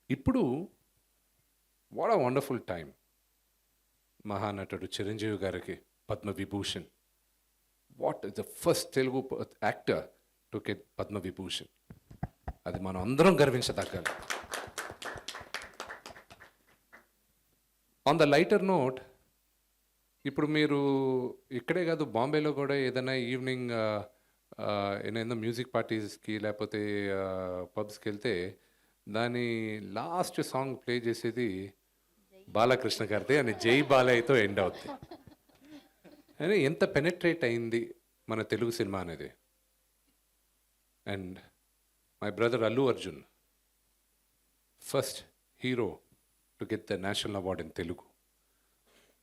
ఇప్పుడు what a wonderful time. మహానటుడు చిరంజీవి గారికి Padma Vibhushan. What is the first Telugu actor to get Padma Vibhushan. అది మనం అందరం గర్వించదగ్గాలి. ఆన్ ద లైటర్ నోట్, ఇప్పుడు మీరు ఇక్కడే కాదు, బాంబేలో కూడా ఏదైనా ఈవినింగ్ ఏదైనా మ్యూజిక్ పార్టీస్కి లేకపోతే పబ్స్కి వెళ్తే దాని లాస్ట్ సాంగ్ ప్లే చేసేది బాలకృష్ణ గారిది అని జై బాలయ్యతో ఎండ్ అవుతుంది. అని ఎంత పెనెట్రేట్ అయింది మన తెలుగు సినిమా అనేది. And my brother Allu Arjun, first hero to get the national award in Telugu.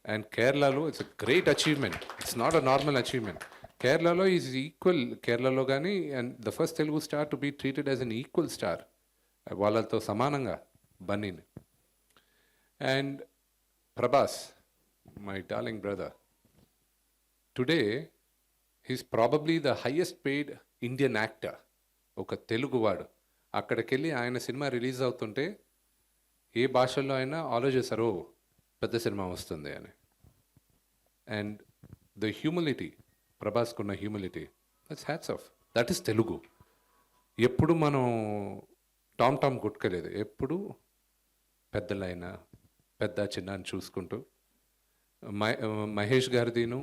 And కేరళలో it's a great achievement. It's not a normal achievement. కేరళలో ఈజ్ ఈక్వల్, కేరళలో కానీ, and the first Telugu star to be treated as an equal star, వాళ్ళతో సమానంగా బన్నీని. And Prabhas, my darling brother, today he's probably the highest paid Indian actor. ఒక తెలుగువాడు అక్కడికి వెళ్ళి ఆయన సినిమా రిలీజ్ అవుతుంటే ఏ భాషల్లో అయినా ఆలోచిస్తారు, పెద్ద సినిమా వస్తుంది అని. అండ్ ద హ్యూమిలిటీ, ప్రభాస్కున్న humility, that's hats off. That is Telugu. ఎప్పుడు మనం టామ్ టామ్ కొట్టుకోలేదు, ఎప్పుడు పెద్దలైనా పెద్ద చిన్న అని చూసుకుంటూ. మహేష్ గారిదిను,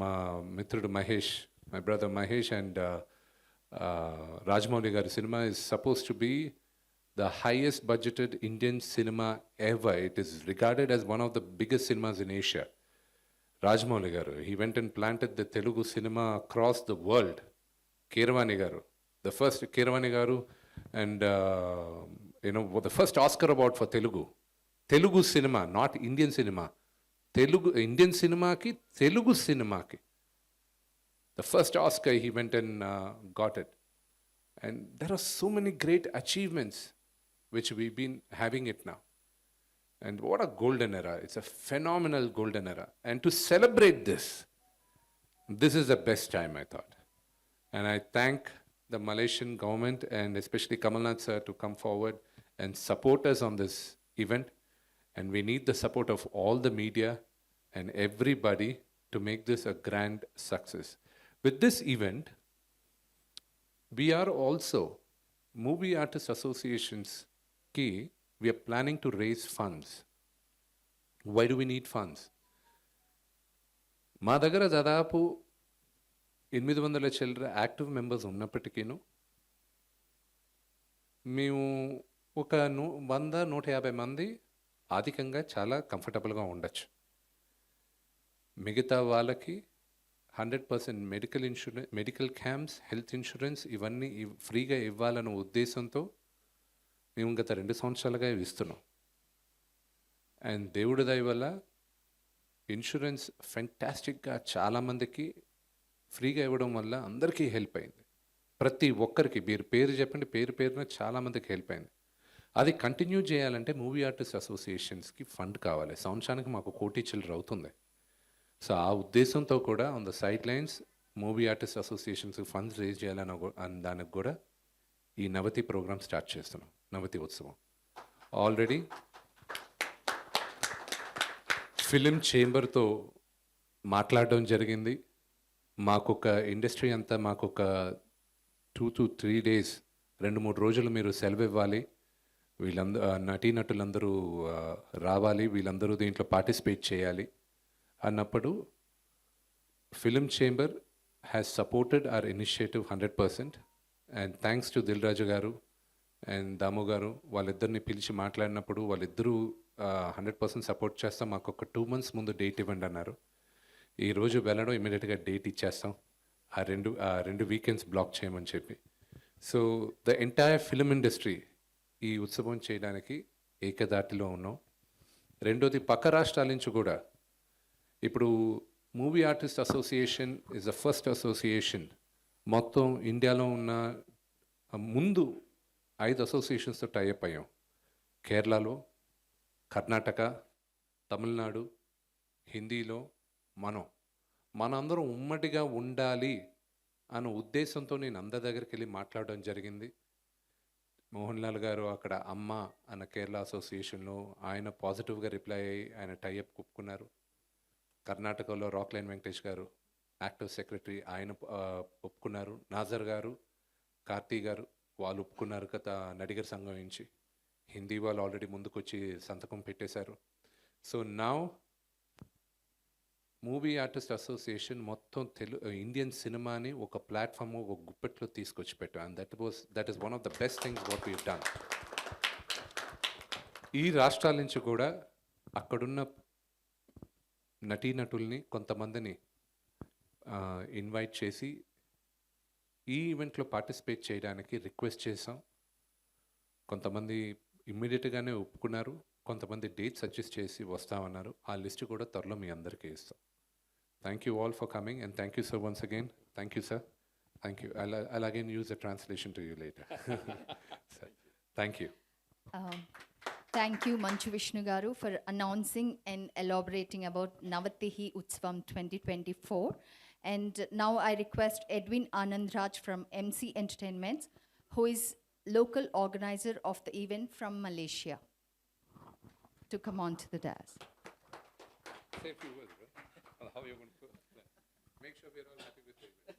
మా మిత్రుడు Mahesh, my brother Mahesh and Rajamouli గారి cinema is supposed to be the highest budgeted Indian cinema ever. It is regarded as one of the biggest cinemas in Asia. Rajamouli garu, he went and planted the Telugu cinema across the world. Keeravani garu, the first Keeravani garu, and the first Oscar award for Telugu cinema, not Indian cinema. Telugu, Indian cinema ki, Telugu cinema ki. The first Oscar he went and got it. And there are so many great achievements which we've been having it now. And what a golden era. It's a phenomenal golden era. And to celebrate this is the best time, I thought. And I thank the Malaysian government and especially Kamal Nath sir to come forward and support us on this event. And we need the support of all the media and everybody to make this a grand success. With this event, we are also, Movie Artists Associations ki, we are planning to raise funds. Why do we need funds? మా దగ్గర దాదాపు 800 చిల్లర active members ఉన్నప్పటికీను మేము ఒక 100-150 మంది అధికంగా చాలా కంఫర్టబుల్గా ఉండొచ్చు. మిగతా వాళ్ళకి 100% medical insurance, medical camps, health insurance ఇవన్నీ ఫ్రీగా ఇవ్వాలన్న ఉద్దేశంతో మేము గత 2 సంవత్సరాలుగా ఇస్తున్నాం. అండ్ దేవుడి దయ వల్ల ఇన్సూరెన్స్ ఫెంటాస్టిక్గా చాలామందికి ఫ్రీగా ఇవ్వడం వల్ల అందరికీ హెల్ప్ అయింది. ప్రతి ఒక్కరికి మీరు పేరు చెప్పండి, పేరున చాలామందికి హెల్ప్ అయింది. అది కంటిన్యూ చేయాలంటే మూవీ ఆర్టిస్ట్ అసోసియేషన్స్కి ఫండ్ కావాలి. సంవత్సరానికి మాకు 1 కోటి చిల్లర అవుతుంది. సో ఆ ఉద్దేశంతో కూడా on the side lines movie artist అసోసియేషన్స్కి ఫండ్స్ రేజ్ చేయాలని దానికి కూడా ఈ నవతి ప్రోగ్రామ్ స్టార్ట్ చేస్తున్నాం, నవతి ఉత్సవం. ఆల్రెడీ ఫిలిం చేంబర్తో మాట్లాడడం జరిగింది. మాకొక ఇండస్ట్రీ అంతా మాకొక 2 to 3 days, 2-3 రోజులు మీరు సెలవు ఇవ్వాలి, వీళ్ళందరూ నటీనటులందరూ రావాలి, వీళ్ళందరూ దీంట్లో పార్టిసిపేట్ చేయాలి అన్నప్పుడు film chamber has supported our initiative 100%. And thanks to Dil Raju garu and దాము గారు, వాళ్ళిద్దరిని పిలిచి మాట్లాడినప్పుడు వాళ్ళిద్దరూ 100% సపోర్ట్ చేస్తాం, మాకు ఒక 2 months ముందు డేట్ ఇవ్వండి అన్నారు. ఈరోజు వెళ్ళడం ఇమీడియట్గా డేట్ ఇచ్చేస్తాం, ఆ రెండు వీకెండ్స్ బ్లాక్ చేయమని చెప్పి. So the entire film industry ఈ ఉత్సవం చేయడానికి ఏకదాటిలో ఉన్నాం. రెండోది, పక్క రాష్ట్రాల నుంచి కూడా ఇప్పుడు movie artist association is the first association మొత్తం ఇండియాలో ఉన్న ముందు 5 అసోసియేషన్స్తో టైఅప్ అయ్యాం. కేరళలో, కర్ణాటక, తమిళనాడు, హిందీలో మనందరం ఉమ్మడిగా ఉండాలి అన్న ఉద్దేశంతో నేను అందరి దగ్గరికి వెళ్ళి మాట్లాడడం జరిగింది. మోహన్ లాల్ గారు అక్కడ అమ్మ అన్న కేరళ అసోసియేషన్లో ఆయన పాజిటివ్గా రిప్లై అయ్యి ఆయన టైఅప్ ఒప్పుకున్నారు. కర్ణాటకలో రాక్లైన్ వెంకటేష్ గారు యాక్టివ్ సెక్రటరీ, ఆయన ఒప్పుకున్నారు. నాజర్ గారు, కార్తీ గారు వాళ్ళు ఒప్పుకున్నారు కదా నడిగర్ సంఘం నుంచి. హిందీ వాళ్ళు ఆల్రెడీ ముందుకొచ్చి సంతకం పెట్టేశారు. So now movie artist association మొత్తం ఇండియన్ సినిమాని ఒక ప్లాట్ఫామ్, ఒక గుప్పెట్లో తీసుకొచ్చి పెట్టాం. And that is one of the best things what we done. ఈ రాష్ట్రాల నుంచి కూడా అక్కడున్న నటీనటుల్ని కొంతమందిని ఇన్వైట్ చేసి ఈ ఈవెంట్లో పార్టిసిపేట్ చేయడానికి రిక్వెస్ట్ చేసాం. కొంతమంది ఇమ్మీడియట్గానే ఒప్పుకున్నారు, కొంతమంది డేట్ సజెస్ట్ చేసి వస్తామన్నారు. ఆ లిస్ట్ కూడా త్వరలో మీ అందరికీ ఇస్తాం. Thank you all for coming and thank you sir once again. Thank you sir. Thank you. I'll again use the translation to you later. Sir, thank you. Thank you, Manchu Vishnu Garu, for announcing and elaborating about Navatihi Utsvam 2024. And now I request Edwin Anandraj from MC Entertainments, who is local organizer of the event from Malaysia, to come on to the dais. Say a few words, bro. How you're going to make sure we're all happy with the event.